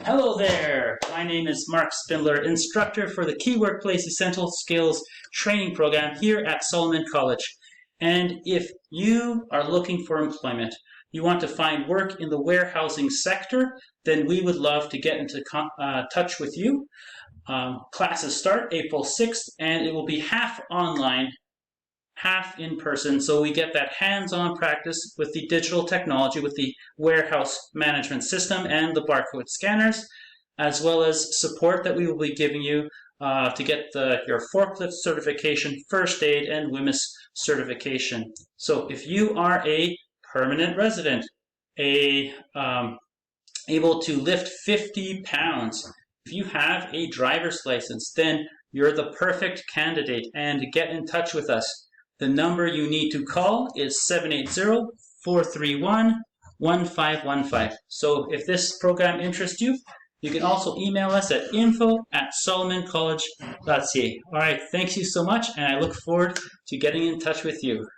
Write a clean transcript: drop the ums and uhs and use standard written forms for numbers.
Hello there, my name is Mark Spindler, instructor for the Key Workplace Essential Skills Training Program here at Solomon College. And if you are looking for employment, you want to find work in the warehousing sector, then we would love to get into touch with you. Classes start April 6th and it will be half online, half in person, so we get that hands-on practice with the digital technology, with the warehouse management system and the barcode scanners, as well as support that we will be giving you to get your forklift certification, first aid, and WHMIS certification. So if you are a permanent resident, able to lift 50 pounds, if you have a driver's license, then you're the perfect candidate, and get in touch with us. The number you need to call is 780-431-1515. So if this program interests you, you can also email us at info@solomoncollege.ca. All right, thank you so much, and I look forward to getting in touch with you.